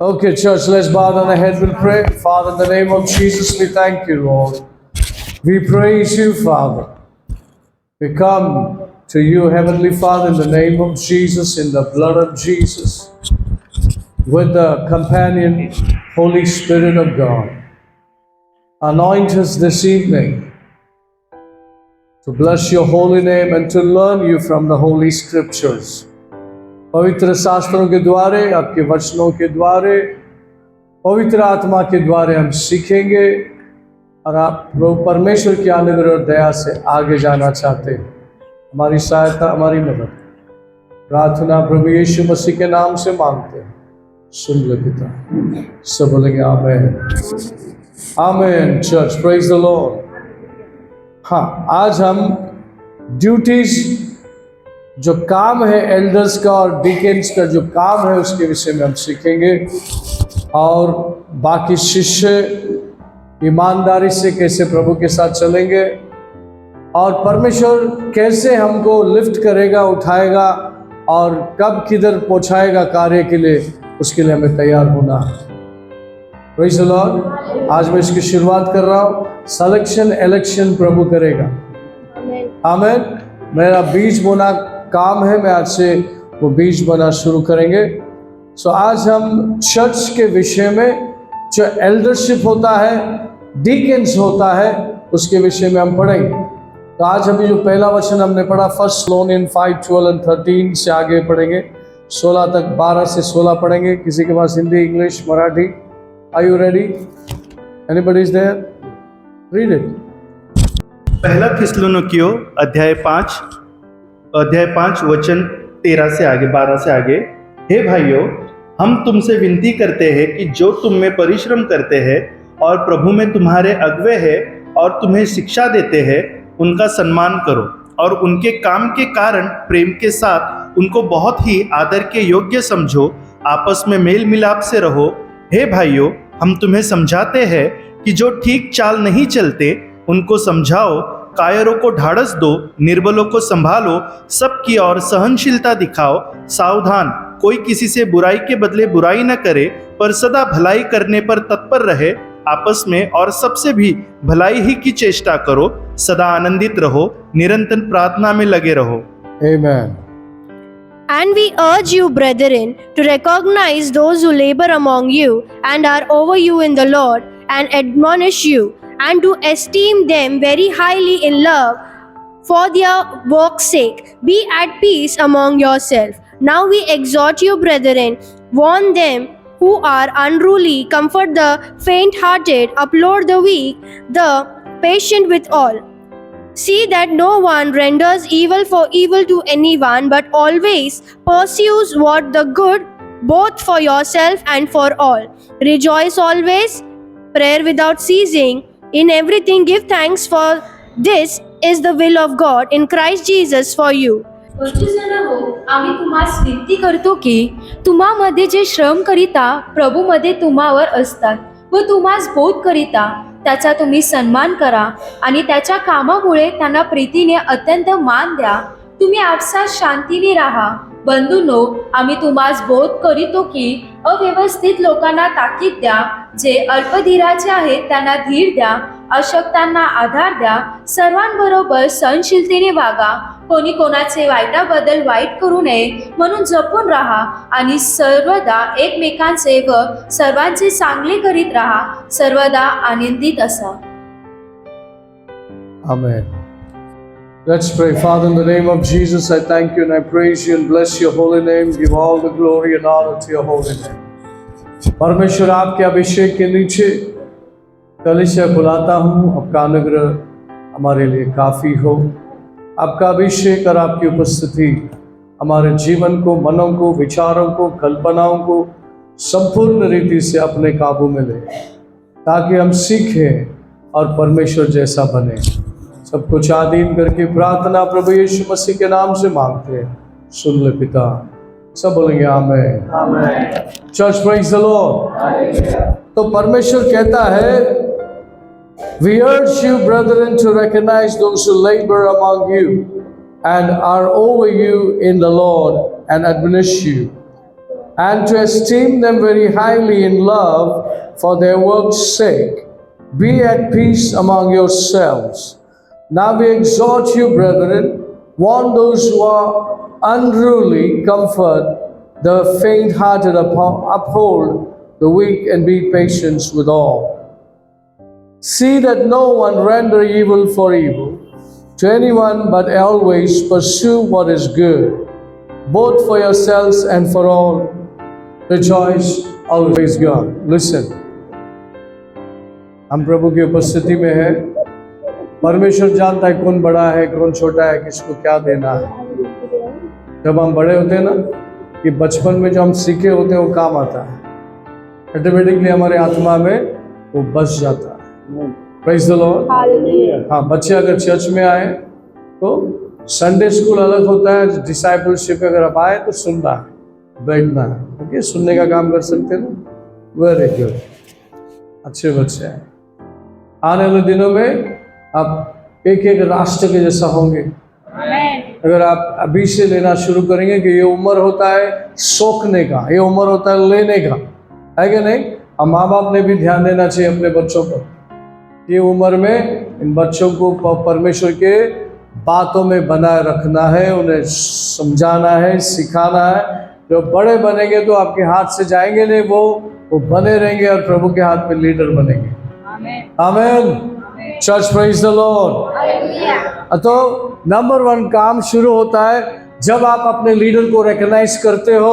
Okay, church, let's bow down our head and pray. Father, in the name of Jesus, we thank you, Lord. We praise you, Father. We come to you, Heavenly Father, in the name of Jesus, in the blood of Jesus, with the companion Holy Spirit of God. Anoint us this evening to bless your holy name and to learn you from the Holy Scriptures. पवित्र शास्त्रों के द्वारे, आपके वचनों के द्वारे, पवित्र आत्मा के द्वारे हम सीखेंगे और आप प्रभु परमेश्वर की अनुग्रह और दया से आगे जाना चाहते हैं। हमारी सहायता, हमारी मदद प्रार्थना प्रभु यीशु मसीह के नाम से मांगते हैं। सुन ले पिता। सब बोलेंगे आमीन। आमीन। Church, praise the Lord. हाँ, आज हम ड्यूटीज, जो काम है एल्डर्स का और डीकेन्स का जो काम है, उसके विषय में हम सीखेंगे और बाकी शिष्य ईमानदारी से कैसे प्रभु के साथ चलेंगे और परमेश्वर कैसे हमको लिफ्ट करेगा, उठाएगा और कब किधर पहुंचाएगा कार्य के लिए, उसके लिए हमें तैयार होना है। Praise the Lord. आज मैं इसकी शुरुआत कर रहा हूँ। सिलेक्शन इलेक्शन प्रभु करेगा। आमीन। मेरा बीज बोना काम है, मैं आज से वो बीज बोना शुरू करेंगे। सो आज हम चर्च के विषय में, जो एल्डरशिप होता है, डीकेन्स होता है, उसके विषय में हम पढ़ेंगे। तो आज अभी जो पहला वचन हमने पढ़ा, 1 Thessalonians 5:12 and 13 से आगे पढ़ेंगे, 16 तक, 12 से 16 पढ़ेंगे। किसी के पास Hindi, English, Marathi? Are you ready? Anybody is there? Read it. पहला थिस्सलुनीकियों अध्याय 5 वचन 13 से आगे, 12 से आगे। हे भाइयों, हम तुमसे विनती करते हैं कि जो तुम में परिश्रम करते हैं और प्रभु में तुम्हारे अगुवे हैं और तुम्हें शिक्षा देते हैं, उनका सम्मान करो और उनके काम के कारण प्रेम के साथ उनको बहुत ही आदर के योग्य समझो। आपस में मेल मिलाप से रहो। हे भाइयों, हम तुम्हें समझाते हैं कि जो ठीक चाल नहीं चलते उनको समझाओ, कायरों को ढाढ़स दो, निर्बलों को संभालो, सबकी ओर सहनशीलता दिखाओ। सावधान, कोई किसी से बुराई के बदले बुराई न करे, पर सदा भलाई करने पर तत्पर रहे। आपस में और सबसे भी भलाई ही की चेष्टा करो। सदा आनंदित रहो, निरंतर प्रार्थना में लगे रहो। Amen. And we urge you, brethren, to recognize those who labor among you and are over you in the Lord, and admonish you, and to esteem them very highly in love for their work's sake. Be at peace among yourselves. Now we exhort you, brethren, warn them who are unruly, comfort the faint-hearted, uphold the weak, the patient with all. See that no one renders evil for evil to anyone, but always pursues what the good, both for yourself and for all. Rejoice always, prayer without ceasing, in everything give thanks, for this is the will of God in Christ Jesus for you. वंचितजनो, आम्ही तुम्हास विनंती करतो की तुम्हामध्ये जे श्रम करिता प्रभूमध्ये तुम्हावर असतात व तुम्हास बोध करिता त्याचा तुम्ही सन्मान करा आणि त्याच्या कामामुळे त्यांना प्रीतीने अत्यंत मान द्या। तुम्ही आपसात शांतीने राहा। बंधूंनो, आम्ही तुम्हास बोध करीतो की अव्यवस्थित लोकांना ताकीद द्या, जे अल्पधीराचे आहेत त्यांना धीर द्या, अशक्तांना आधार द्या, सर्वांबरोबर सहनशीलतेने वागा, कोणी कोणाचे वाईटाबद्दल वाईट करू नये म्हणून जपून राहा आणि सर्वदा एकमेकांचे व सर्वांचे चांगले करीत राहा, सर्वदा आनंदित असा। Amen. Let's pray. Father, in the name of Jesus, I thank you and I praise you and bless your holy name. Give all the glory and honor to your holy name. परमेश्वर, आपके अभिषेक के नीचे कलीसिया बुलाता हूँ। आपका अनुग्रह हमारे लिए काफ़ी हो। आपका अभिषेक और आपकी उपस्थिति हमारे जीवन को, मनों को, विचारों को, कल्पनाओं को संपूर्ण रीति से अपने काबू में ले, ताकि हम सीखें और परमेश्वर जैसा बने। सब कुछ आधीन करके प्रार्थना प्रभु यीशु मसीह के नाम से मांगते हैं। सुन ले पिता। सब बोलेंगे आमीन। आमीन। Church, praise the Lord. तो परमेश्वर कहता है, We urge you, brethren, to recognize those who labor among you and are over you in the Lord, and admonish you, and to esteem them very highly in love for their work's sake. Be at peace among yourselves. Now we exhort you, brethren, warn those who are unruly, comfort the faint-hearted, uphold the weak, and be patient with all. See that no one render evil for evil to anyone, but always pursue what is good, both for yourselves and for all. Rejoice, always God. Listen. हम प्रभु की उपस्थिति में हैं। परमेश्वर जानता है कौन बड़ा है, कौन छोटा है, किसको क्या देना है। जब हम बड़े होते हैं ना, कि बचपन में जो हम सीखे होते हैं वो काम आता है, ऑटोमेटिकली हमारे आत्मा में वो बस जाता है। Praise the Lord. हाँ, बच्चे अगर चर्च में आए तो संडे स्कूल अलग होता है, डिसाइपलशिप अगर आप आए तो सुनना है, बैठना है, ओके, सुनने का काम कर सकते हैं ना। वेरी गुड, अच्छे बच्चे हैं। आने वाले दिनों में आप एक एक राष्ट्र के जैसा होंगे। अगर आप अभी से लेना शुरू करेंगे कि ये उम्र होता है सोखने का, ये उम्र होता है लेने का, है कि नहीं। हम माँ बाप ने भी ध्यान देना चाहिए अपने बच्चों पर। ये उम्र में इन बच्चों को परमेश्वर के बातों में बनाए रखना है, उन्हें समझाना है, सिखाना है। जो बड़े बनेंगे तो आपके हाथ से जाएंगे नहीं, वो बने रहेंगे और प्रभु के हाथ में लीडर बनेंगे। आमीन। Church, praise the Lord. तो नंबर 1 काम शुरू होता है जब आप अपने लीडर को रिकॉग्नाइज करते हो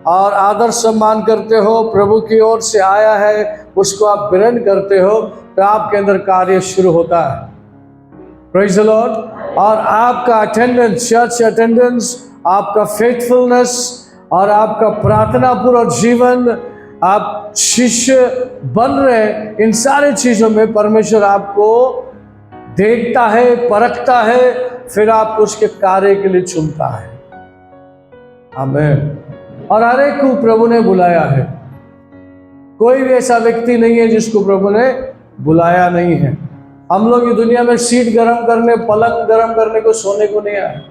और आदर सम्मान करते हो, प्रभु की ओर से आया है उसको आप ग्रहण करते हो, तो आपके अंदर कार्य शुरू होता है। Praise the Lord. और आपका अटेंडेंस, चर्च अटेंडेंस, आपका फेथफुलनेस और आपका प्रार्थना पूरा जीवन, आप शिष्य बन रहे, इन सारे चीजों में परमेश्वर आपको देखता है, परखता है, फिर आपको उसके कार्य के लिए चुनता है। आमीन। और हर एक को प्रभु ने बुलाया है। कोई भी ऐसा व्यक्ति नहीं है जिसको प्रभु ने बुलाया नहीं है। हम लोग ये दुनिया में सीट गर्म करने, पलंग गर्म करने को, सोने को नहीं आए।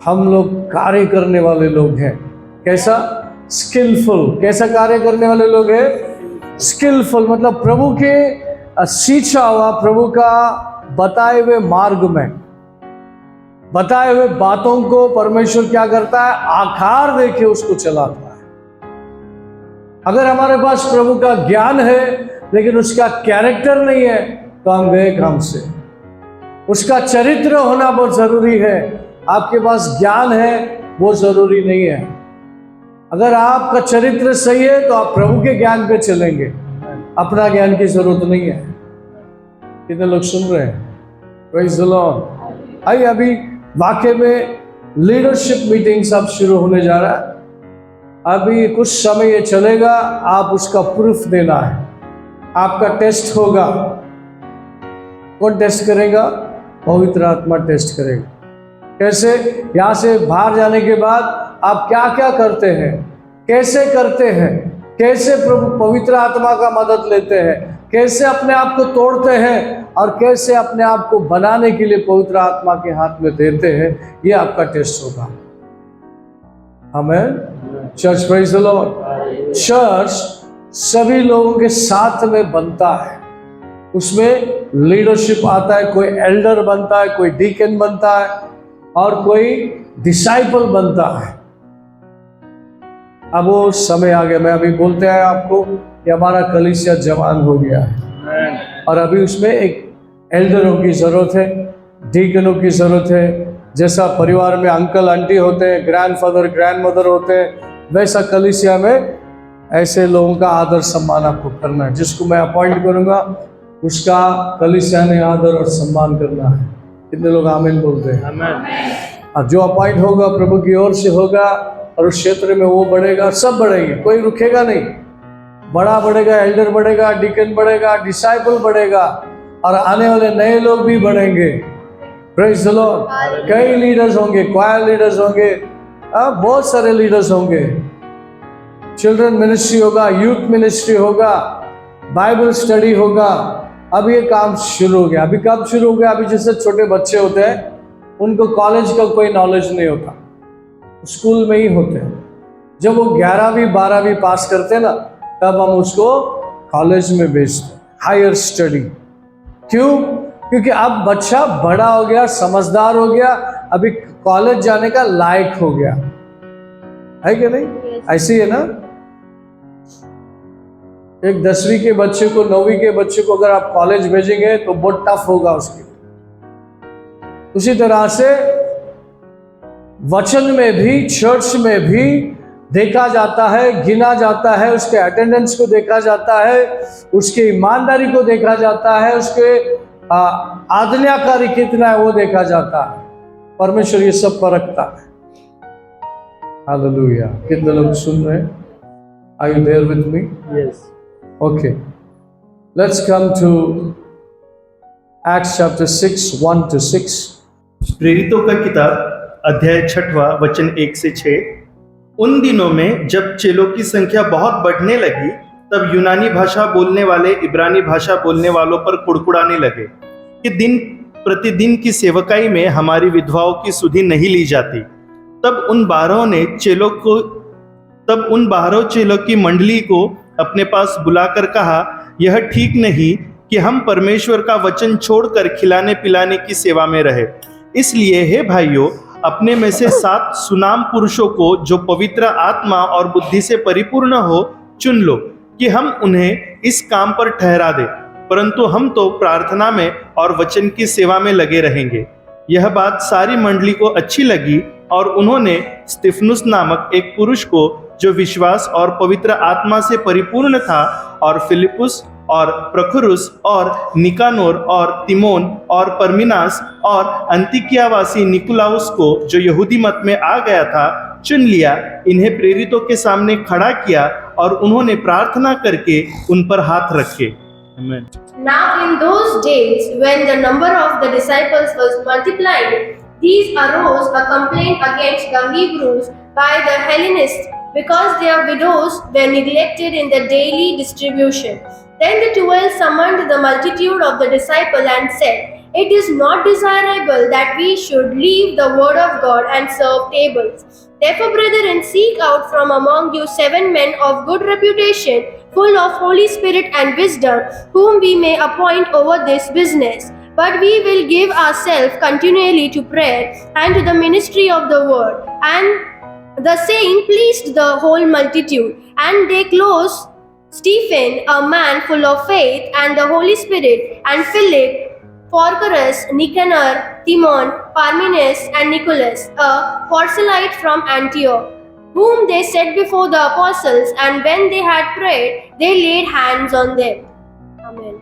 हम लोग कार्य करने वाले लोग हैं। कैसा? स्किलफुल। कैसा कार्य करने वाले लोग हैं? स्किलफुल, मतलब प्रभु के सींचा हुआ, प्रभु का बताए हुए मार्ग में, बताए हुए बातों को परमेश्वर क्या करता है? आकार देके उसको चलाता है। अगर हमारे पास प्रभु का ज्ञान है लेकिन उसका कैरेक्टर नहीं है तो हम गए काम से। उसका चरित्र होना बहुत जरूरी है। आपके पास ज्ञान है वो जरूरी नहीं है। अगर आपका चरित्र सही है तो आप प्रभु के ज्ञान पे चलेंगे, अपना ज्ञान की जरूरत नहीं है। कितने लोग सुन रहे हैं? Praise the Lord. आइए, अभी वाकई में लीडरशिप मीटिंग्स अब शुरू होने जा रहा है। अभी कुछ समय ये चलेगा, आप उसका प्रूफ देना है। आपका टेस्ट होगा। कौन टेस्ट करेगा? पवित्र आत्मा टेस्ट करेगा। कैसे? यहाँ से बाहर जाने के बाद आप क्या क्या करते हैं, कैसे करते हैं, कैसे प्रभु पवित्र आत्मा का मदद लेते हैं, कैसे अपने आप को तोड़ते हैं और कैसे अपने आप को बनाने के लिए पवित्र आत्मा के हाथ में देते हैं, ये आपका टेस्ट होगा। आमीन। Church, praise the Lord. Church सभी लोगों के साथ में बनता है। उसमें लीडरशिप आता है, कोई एल्डर बनता है, कोई डीकन बनता है और कोई डिसाइपल बनता है। अब वो समय आ गया। मैं अभी बोलते हैं आपको कि हमारा कलीसिया जवान हो गया है और अभी उसमें एक एल्डरों की ज़रूरत है, डीकनों की ज़रूरत है। जैसा परिवार में अंकल आंटी होते हैं, ग्रैंडफादर ग्रैंडमदर होते हैं, वैसा कलीसिया में ऐसे लोगों का आदर सम्मान आपको करना है। जिसको मैं अपॉइंट करूँगा उसका कलीसिया ने आदर और सम्मान करना है। कितने लोग आमीन बोलते हैं? आमीन। जो अपॉइंट होगा प्रभु की ओर से होगा और उस क्षेत्र में वो बढ़ेगा, सब बढ़ेंगे, कोई रुकेगा नहीं। बड़ा बढ़ेगा, एल्डर बढ़ेगा, डीकन बढ़ेगा, डिसाइपल बढ़ेगा और आने वाले नए लोग भी बढ़ेंगे। Praise the Lord. कई लीडर्स होंगे, क्वायर लीडर्स होंगे, बहुत सारे लीडर्स होंगे। चिल्ड्रन मिनिस्ट्री होगा, यूथ मिनिस्ट्री होगा, बाइबल स्टडी होगा। अब ये काम शुरू हो गया। अभी कब शुरू हो गया? अभी जैसे छोटे बच्चे होते हैं उनको कॉलेज का कोई नॉलेज नहीं होता, स्कूल में ही होते हैं। जब वो 11वीं 12वीं पास करते ना, तब हम उसको कॉलेज में भेजते, हायर स्टडी। क्यों? क्योंकि अब बच्चा बड़ा हो गया, समझदार हो गया, अभी कॉलेज जाने का लायक हो गया है कि नहीं? ऐसी है ना। एक 10वीं के बच्चे को, 9वीं के बच्चे को अगर आप कॉलेज भेजेंगे तो बहुत टफ होगा उसके। उसी तरह से वचन में भी, चर्च में भी देखा जाता है, गिना जाता है, उसके अटेंडेंस को देखा जाता है, उसकी ईमानदारी को देखा जाता है, उसके आज्ञाकारी कितना है वो देखा जाता है। परमेश्वर ये सब परखता है। हालेलुया। कितने लोग सुन रहे हैं? Are you there with me? Yes. Okay, let's come to Acts chapter 6, 1 to 6. प्रेरितों का किताब अध्याय 6 वचन 1 से 6। उन दिनों में जब चेलों की संख्या बहुत बढ़ने लगी, तब यूनानी भाषा बोलने वाले इब्रानी भाषा बोलने वालों पर कुड़कुड़ाने लगे कि दिन प्रतिदिन की सेवकाई में हमारी विधवाओं की सुधि नहीं ली जाती। तब उन 12 चेलों की मंडली को अपने पास बुलाकर कहा, यह ठीक नहीं कि हम परमेश्वर का वचन छोड़कर खिलाने पिलाने की सेवा में रहे। इसलिए हे भाइयों, अपने में से 7 सुनाम पुरुषों को जो पवित्र आत्मा और बुद्धि से परिपूर्ण हो चुन लो कि हम उन्हें इस काम पर ठहरा दें, परंतु हम तो प्रार्थना में और वचन की सेवा में लगे रहेंगे। यह बात सारी मंडली को अच्छी लगी और उन्होंने स्तिफनुस नामक एक पुरुष को जो विश्वास और पवित्र आत्मा से परिपूर्ण था, और फिलिपुस और प्रखुरुस और निकानोर और तिमोन और परमिनास और अंतिकियावासी निकुलाउस को जो यहूदी मत में आ गया था चुन लिया। इन्हें प्रेरितों के सामने खड़ा किया और उन्होंने प्रार्थना करके उन पर हाथ रखे। आमीन। Now in those days, when the number of the disciples was multiplied, these arose a complaint against the Hebrews by the Hellenists, because their widows were neglected in the daily distribution. Then the 12 summoned the multitude of the disciples and said, it is not desirable that we should leave the word of God and serve tables. Therefore, brethren, seek out from among you 7 men of good reputation, full of Holy Spirit and wisdom, whom we may appoint over this business. But we will give ourselves continually to prayer and to the ministry of the word. And the saying pleased the whole multitude, and they closed Stephen, a man full of faith and the Holy Spirit, and Philip, Prochorus, Nicanor, Timon, Parmenas, and Nicholas, a proselyte from Antioch, whom they set before the apostles, and when they had prayed, they laid hands on them. Amen.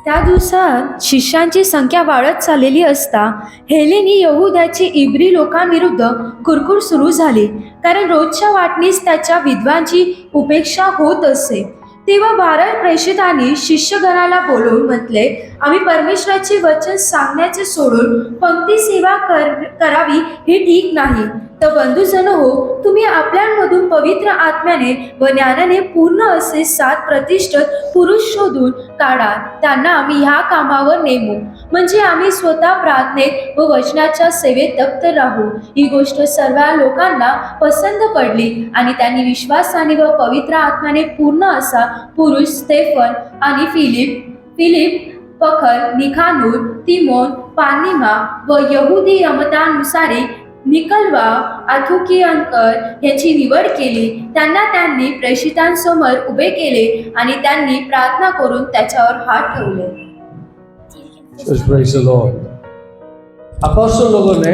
त्या दिवसात शिष्यांची संख्या वाढत चाललेली असता हेलेनी यहुद्याची इब्री लोकांविरुद्ध कुरकुर सुरू झाली, कारण रोजच्या वाटणीस त्याच्या विद्वांची उपेक्षा होत असे। तेव्हा 12 प्रेषितांनी शिष्यगणाला बोलवून म्हटले, आम्ही परमेश्वराचे वचन सांगण्याचे सोडून पंक्ती सेवा करावी हे ठीक नाही। तर बंधुजन हो, तुम्ही आपल्यामधून पवित्र आत्म्याने व ज्ञानाने पूर्ण असे 7 प्रतिष्ठित पुरुष शोधून काढा, त्यांना आम्ही ह्या कामावर नेमू, म्हणजे आम्ही स्वतः प्रार्थनेत व वचनाच्या सेवेत तप्त राहू। ही गोष्ट सर्व लोकांना पसंत पडली आणि त्यांनी विश्वासाने व पवित्र आत्म्याने पूर्ण असा पुरुष स्तेफन आणि फिलिप, पखर, निकानोर, तिमोन, पार्निमा व यहुदी मतानुसारी निकलवा आथुकियांकर याची निवड केली। त्यांना त्यांनी प्रेषितांसमोर उभे केले आणि त्यांनी प्रार्थना करून त्याच्यावर हात ठेवले। Praise the Lord. अपोस्तल लोगों ने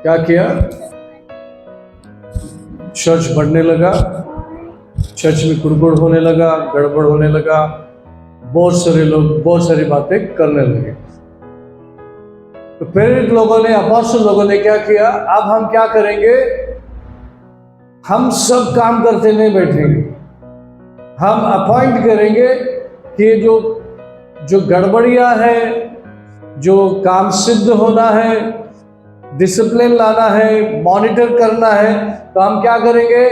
क्या किया? चर्च बढ़ने लगा, चर्च में कुड़कुड़ होने लगा, गड़बड़ होने लगा, बहुत सारे लोग बहुत सारी बातें करने लगे। तो प्रेरित लोगों ने, अपोस्तल लोगों ने क्या किया? अब हम क्या करेंगे? हम सब काम करते नहीं बैठेंगे, हम अपॉइंट करेंगे कि जो गड़बड़ियां है, जो काम सिद्ध होना है, डिसिप्लिन लाना है, मॉनिटर करना है, तो हम क्या करेंगे?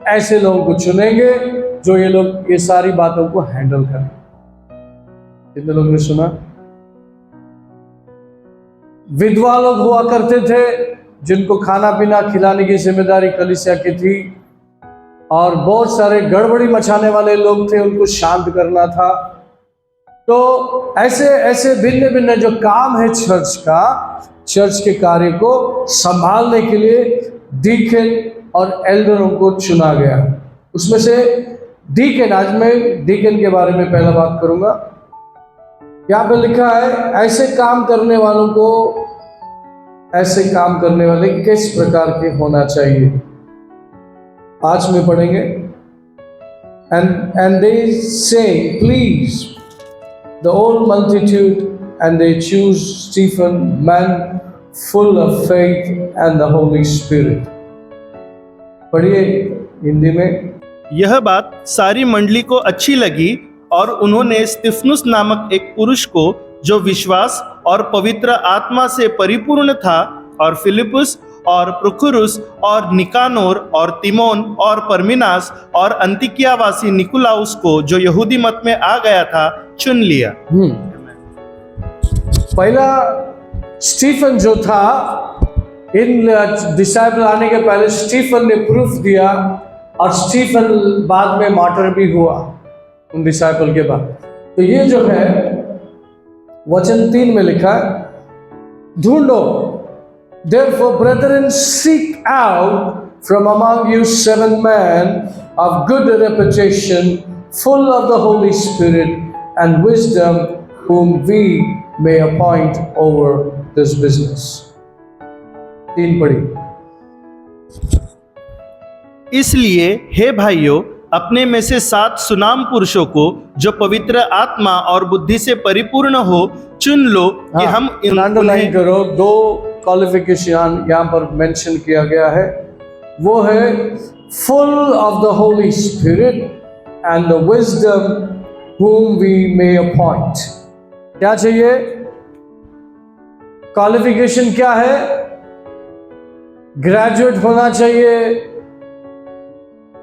ऐसे लोगों को चुनेंगे जो ये सारी बातों को हैंडल करें। कितने लोग ने सुना? विधवा लोग हुआ करते थे जिनको खाना पीना खिलाने की जिम्मेदारी कलीसिया की थी। और बहुत सारे गड़बड़ी मचाने वाले लोग थे, उनको शांत करना था। तो ऐसे ऐसे भिन्न भिन्न जो काम है चर्च का, चर्च के कार्य को संभालने के लिए डीकन और एल्डरों को चुना गया। उसमें से डीकन, आज मैं डीकन के बारे में पहला बात करूंगा। यहाँ पे लिखा है ऐसे काम करने वालों को, ऐसे काम करने वाले किस प्रकार के होना चाहिए, आज में पढ़ेंगे। and they say please the whole multitude, and they choose Stephen, man full of faith and the Holy Spirit। पढ़िए हिंदी में। यह बात सारी मंडली को अच्छी लगी और उन्होंने स्तिफनुस नामक एक पुरुष को, जो विश्वास और पवित्र आत्मा से परिपूर्ण था, और फिलिपुस और प्रोखुरुस और निकानोर और तिमोन और परमिनास और अंतिकियावासी निकुलाउस को, जो यहूदी मत में आ गया था, चुन लिया। पहला स्टीफन जो था, इन डिसाइपल आने के पहले स्टीफन ने प्रूफ दिया, और स्टीफन बाद में मार्टर भी हुआ उन डिसाइपल के बाद। तो ये जो है वचन 3 में लिखा है, ढूंढो, therefore brethren seek out from among you 7 men of good reputation, full of the Holy Spirit and wisdom, whom we may appoint over this business। 3 पढ़ी। इसलिए हे भाइयों, अपने में से 7 सुनाम पुरुषों को, जो पवित्र आत्मा और बुद्धि से परिपूर्ण हो, चुन लो कि हम अंडरलाइन करो। 2 क्वालिफिकेशन यहाँ पर मेंशन किया गया है, वो है full of the Holi spirit and the wisdom whom we may appoint। क्या चाहिए? क्वालिफिकेशन क्या है? ग्रेजुएट होना चाहिए,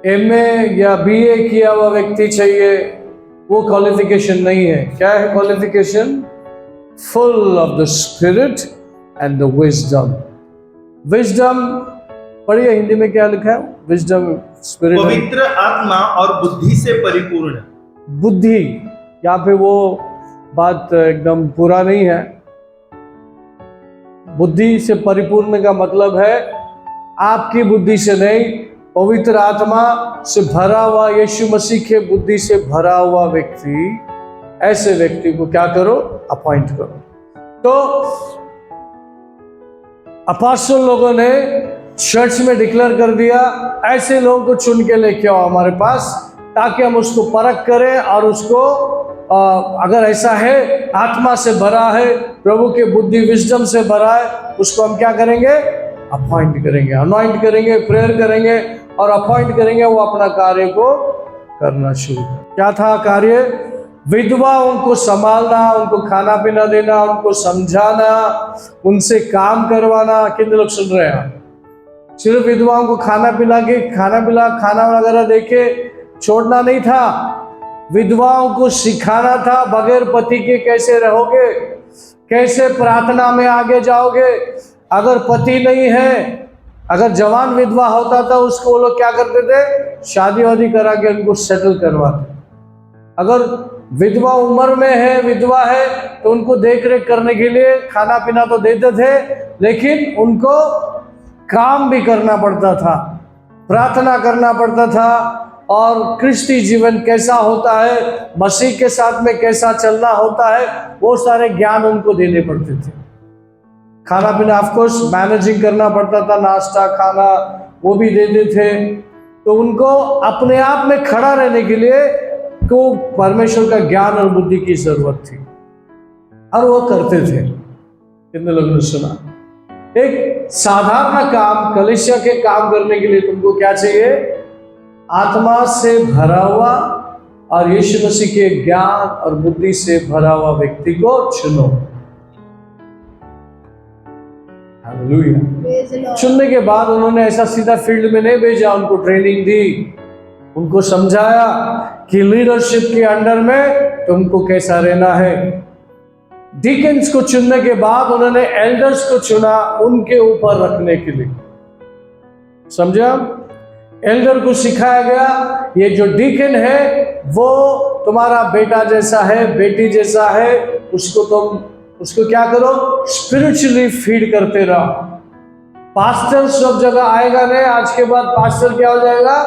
एमए या बीए किया हुआ व्यक्ति चाहिए, वो क्वालिफिकेशन नहीं है। क्या है qualification? Full of the spirit and the wisdom. Wisdom पढ़िए हिंदी में क्या लिखा है? विजडम स्पिरिट, पवित्र आत्मा और बुद्धि से परिपूर्ण। बुद्धि, यहाँ पे वो बात एकदम पूरा नहीं है। बुद्धि से परिपूर्ण का मतलब है आपकी बुद्धि से नहीं, पवित्र आत्मा से भरा हुआ, यीशु मसीह के बुद्धि से भरा हुआ व्यक्ति, ऐसे व्यक्ति को क्या करो? अपॉइंट करो। तो अपोस्टल लोगों ने चर्च में डिक्लेयर कर दिया, ऐसे लोगों को चुन के लेके आओ हमारे पास, ताकि हम उसको परख करें और उसको अगर ऐसा है, आत्मा से भरा है, प्रभु के बुद्धि विजडम से भरा है, उसको हम क्या करेंगे? अपॉइंट करेंगे, अनॉइंट करेंगे, प्रेयर करेंगे और अपॉइंट करेंगे। वो अपना कार्य को करना शुरू कर। क्या था कार्य? विधवाओं को संभालना, उनको खाना पीना देना, उनको समझाना, उनसे काम करवाना। कितने लोग सुन रहे हैं? सिर्फ विधवाओं को खाना वगैरह दे के छोड़ना नहीं था, विधवाओं को सिखाना था बगैर पति के कैसे रहोगे, कैसे प्रार्थना में आगे जाओगे। अगर पति नहीं है, अगर जवान विधवा होता था, उसको वो लोग क्या करते थे? शादी वादी करा के उनको सेटल करवाते। अगर विधवा उम्र में है, विधवा है, तो उनको देख रेख करने के लिए खाना पीना तो देते थे, लेकिन उनको काम भी करना पड़ता था, प्रार्थना करना पड़ता था, और क्रिस्ती जीवन कैसा होता है, मसीह के साथ में कैसा चलना होता है, वो सारे ज्ञान उनको देने पड़ते थे। खाना पीना ऑफ कोर्स मैनेजिंग करना पड़ता था, नाश्ता खाना वो भी देते थे। तो उनको अपने आप में खड़ा रहने के लिए तो परमेश्वर का ज्ञान और बुद्धि की जरूरत थी, और वो करते थे। कितने लोगों ने सुना? एक साधारण काम, कलीसिया के काम करने के लिए तुमको क्या चाहिए? आत्मा से भरा हुआ और यीशु मसीह के ज्ञान और बुद्धि से भरा हुआ व्यक्ति को चुनो। हालेलुया। चुनने के बाद उन्होंने ऐसा सीधा फील्ड में नहीं भेजा, उनको ट्रेनिंग दी, उनको समझाया कि लीडरशिप के अंडर में तुमको कैसा रहना है। डीकन्स को चुनने के बाद उन्होंने एल्डर्स को चुना उनके ऊपर रखने के लिए। समझे आप? एल्डर को सिखाया गया ये जो डीकन है वो तुम्हारा बेटा जैसा है, बेटी जैसा है, उसको क्या करो, स्पिरिचुअली फीड करते रहो। पास्टर सब जगह आएगा नहीं, आज के बाद पास्टर क्या हो जाएगा,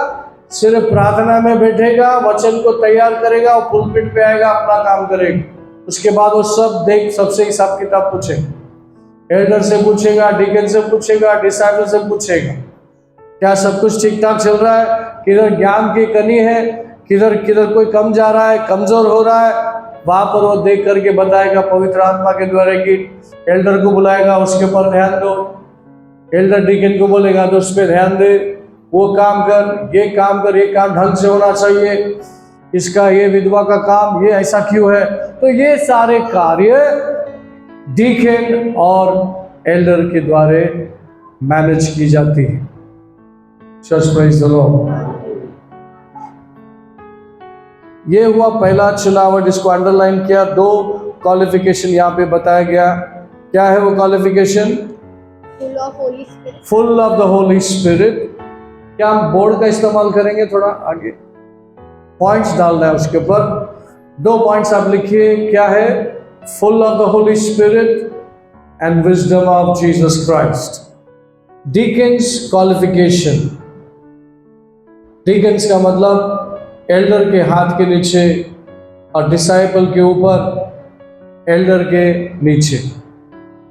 सिर्फ प्रार्थना में बैठेगा, वचन को तैयार करेगा और पुलपिट पे आएगा, अपना काम करेगा। उसके बाद वो सबसे हिसाब किताब पूछेगा, एल्डर से पूछेगा, डीकन से पूछेगा, डिसाइपल से पूछेगा, क्या सब कुछ ठीक ठाक चल रहा है, किधर ज्ञान की कमी है, किधर किधर कोई कम जा रहा है, कमजोर हो रहा है, वहां पर वो देख करके बताएगा पवित्र आत्मा के द्वारा कि एल्डर को बुलाएगा, उसके ऊपर ध्यान दो। एल्डर डीकन को बोलेगा तो उस पर ध्यान दे, वो काम कर, ये काम कर, ये काम ढंग से होना चाहिए, इसका ये विधवा का काम ये ऐसा क्यों है। तो ये सारे कार्य डीकन और एल्डर के द्वारा मैनेज की जाती है। Church praise the Lord. ये हुआ पहला चुनाव जिसको अंडरलाइन किया। 2 क्वालिफिकेशन यहाँ पे बताया गया। क्या है वो qualification? Full of the Holi spirit. क्या हम बोर्ड का इस्तेमाल करेंगे? थोड़ा आगे पॉइंट्स डालना है उसके ऊपर। 2 पॉइंट्स आप लिखिए। क्या है? Full of the Holi spirit and wisdom of Jesus Christ. Deacons qualification. Deacons का मतलब एल्डर के हाथ के नीचे और डिसाइपल के ऊपर, एल्डर के नीचे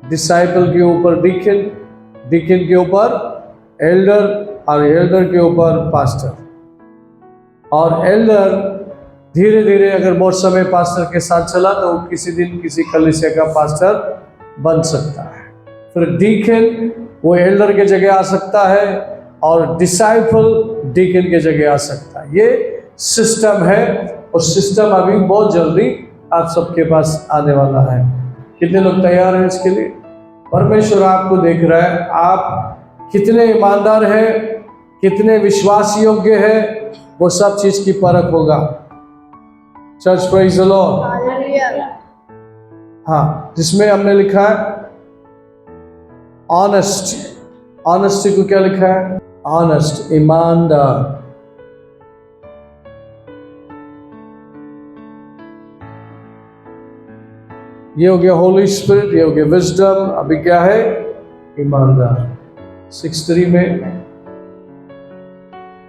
डिसाइपल के ऊपर डीकन, डीकन के ऊपर एल्डर और एल्डर के ऊपर पास्टर। और एल्डर धीरे धीरे अगर बहुत समय पास्टर के साथ चला तो किसी दिन किसी कलीसिया का पास्टर बन सकता है। फिर डीकन वो एल्डर के जगह आ सकता है और डिसाइपल डीकन के जगह आ सकता है। ये सिस्टम है और सिस्टम अभी बहुत जल्दी आप सबके पास आने वाला है। कितने लोग तैयार हैं इसके लिए? परमेश्वर आपको देख रहा है, आप कितने ईमानदार हैं, कितने विश्वास योग्य है, वो सब चीज की परख होगा। Church praise the Lord. हाँ, जिसमें हमने लिखा है ऑनेस्ट। ऑनेस्टी को क्या लिखा है? ऑनेस्ट, ईमानदार। ये हो गया होली स्पिरिट, ये हो गया विजडम। अभी क्या है? ईमानदार। 6:3 में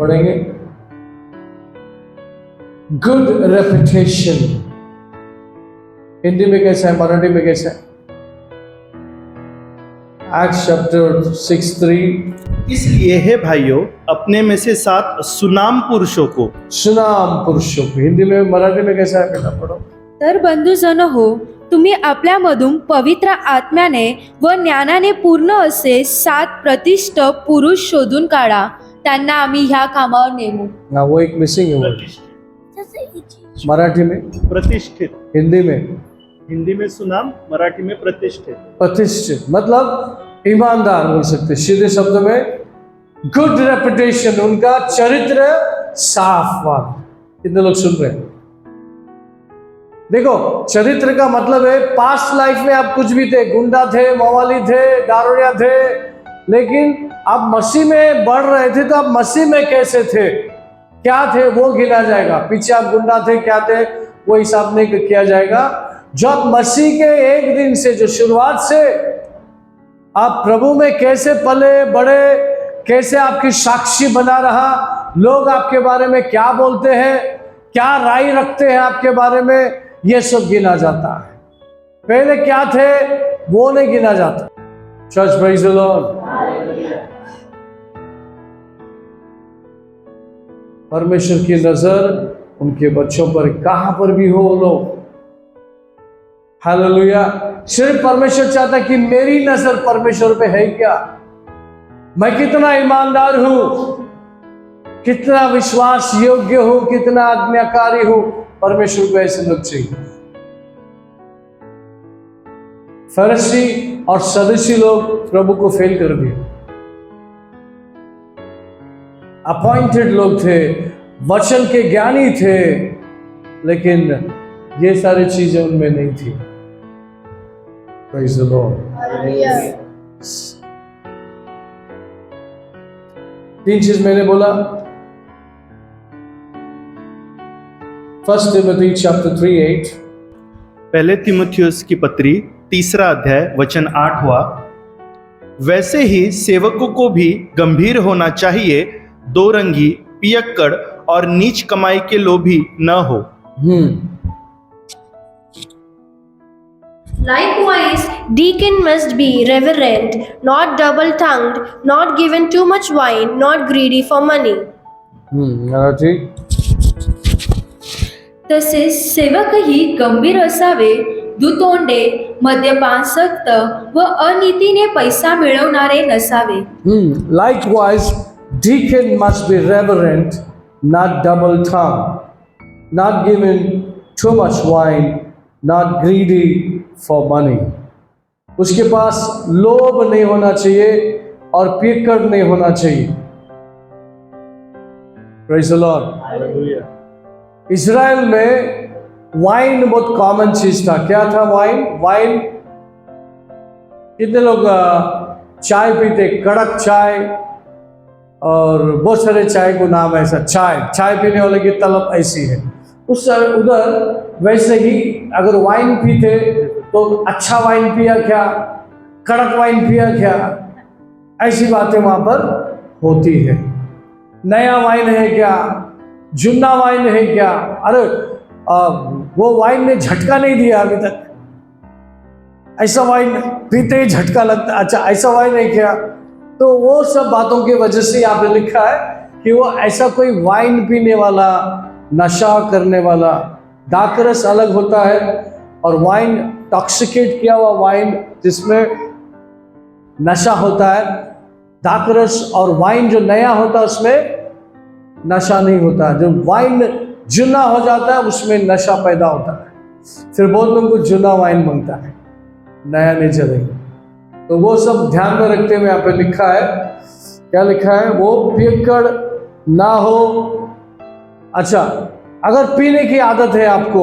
पढ़ेंगे। Good reputation. हिंदी में कैसा है, मराठी में कैसा है? Acts chapter 6:3। इसलिए हे भाइयों, अपने में से 7 सुनाम पुरुषों को। सुनाम पुरुषों को हिंदी में, मराठी में कैसा है? बेटा पढ़ो। तर बंधुजन हो, तुम्ही आपल्यामधून पवित्र आत्म्याने व ज्ञानाने पूर्ण असे 7 प्रतिष्ठ पुरुष शोधून काढा, त्यांना आम्ही ह्या कामावर नेमू। ना वो एक मिसिंग है वर्ड। मराठी में प्रतिष्ठित। हिंदी में? हिंदी में सुनाम, मराठी में प्रतिष्ठित। प्रतिष्ठित मतलब ईमानदार बोल सकते, सीधे शब्द में गुड रेपुटेशन, उनका चरित्र साफ वाला। कितने लोग सुन रहे हैं? देखो, चरित्र का मतलब है पास्ट लाइफ में आप कुछ भी थे, गुंडा थे, मवाली थे, दारूडिया थे, लेकिन आप मसीह में बढ़ रहे थे तो आप मसीह में कैसे थे, क्या थे, वो गिना जाएगा। पीछे आप गुंडा थे, क्या थे, वो हिसाब नहीं किया जाएगा। जब मसीह के एक दिन से, जो शुरुआत से आप प्रभु में कैसे पले बढ़े, कैसे आपकी साक्षी बना रहा, लोग आपके बारे में क्या बोलते हैं, क्या राय रखते हैं आपके बारे में, ये सब गिना जाता है। पहले क्या थे वो नहीं गिना जाता। Church praise the Lord. परमेश्वर की नजर उनके बच्चों पर कहां पर भी हो लोग। हालेलुया। सिर्फ परमेश्वर चाहता कि मेरी नजर परमेश्वर पे है क्या, मैं कितना ईमानदार हूं, कितना विश्वास योग्य हूं, कितना आज्ञाकारी हूं। परमेश्वर को ऐसे लोग चाहिए। फरीसी और सदुसी लोग प्रभु को फेल कर दिए। अपॉइंटेड लोग थे, वचन के ज्ञानी थे, लेकिन ये सारी चीजें उनमें नहीं थी। Praise the Lord. 3 चीज मैंने बोला। 1 Timothy chapter 3:8. पहले तिमुथियुस की पत्री 3 अध्याय वचन 8वां। वैसे ही सेवकों को भी गंभीर होना चाहिए, दो रंगी, पियक्कड़ और नीच कमाई के लोभी न हो। Likewise, deacon must be reverent, not double-tongued, not given too much wine, not greedy for money. Marathi. तसेच सेवकही गंभीर असावे, दुतोंडे, मद्यपानासक्त व अनितीने पैसा मिळवणारे नसावे. Likewise, deacon must be reverent, not double-tongued, not given too much wine, not greedy for money. उसके पास लोभ नहीं होना चाहिए और पियक्कड़ नहीं होना चाहिए. Praise the Lord. इजराइल में वाइन बहुत कॉमन चीज था. क्या था वाइन? वाइन कितने लोग चाय पीते? कड़क चाय और बहुत सारे चाय को नाम ऐसा. चाय पीने वाले की तलब ऐसी है. उस उधर वैसे ही अगर वाइन पीते तो अच्छा वाइन पिया क्या, कड़क वाइन पिया क्या, ऐसी बातें वहां पर होती है. नया वाइन है क्या, जुन्ना वाइन है क्या, अरे वो वाइन ने झटका नहीं दिया अभी तक, ऐसा वाइन पीते ही झटका लगता, अच्छा ऐसा वाइन है क्या. तो वो सब बातों की वजह से यहाँ पे लिखा है कि वो ऐसा कोई वाइन पीने वाला, नशा करने वाला. दाकरस अलग होता है और वाइन, टॉक्सिकेट किया हुआ वाइन जिसमें नशा होता है. दाकरस और वाइन जो नया होता है उसमें नशा नहीं होता. जो वाइन जुना हो जाता है उसमें नशा पैदा होता है. फिर बहुत लोगों को जुना वाइन मांगता है, नया नहीं चलेगा. तो वो सब ध्यान में रखते हुए यहाँ पे लिखा है. क्या लिखा है? वो पियक्कड़ ना हो. अच्छा, अगर पीने की आदत है आपको,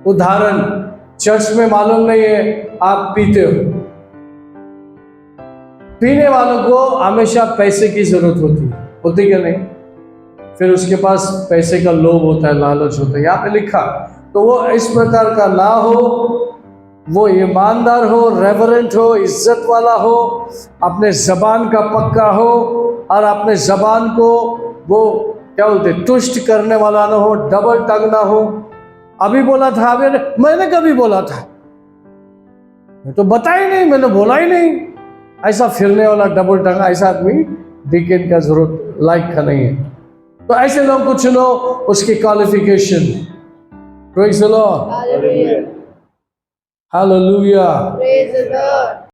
उदाहरण चर्च में मालूम नहीं है आप पीते हो. पीने वालों को हमेशा पैसे की जरूरत होती क्या नहीं? फिर उसके पास पैसे का लोभ होता है, लालच होता है. यहाँ पे लिखा तो वो इस प्रकार का ना हो. वो ईमानदार हो, रेवरेंट हो, इज्जत वाला हो, अपने जबान का पक्का हो और अपने जबान को वो क्या बोलते तुष्ट करने वाला ना हो, डबल टंग ना हो. अभी बोला था, अभी मैंने कभी बोला था, मैं तो बताया नहीं, मैंने बोला ही नहीं. ऐसा फिरने वाला डबल टंग, ऐसा आदमी डीकन का जरूरत लायक का नहीं है. तो ऐसे लोग को चुनो, उसकी qualification. Praise the Lord. Hallelujah. Praise the Lord.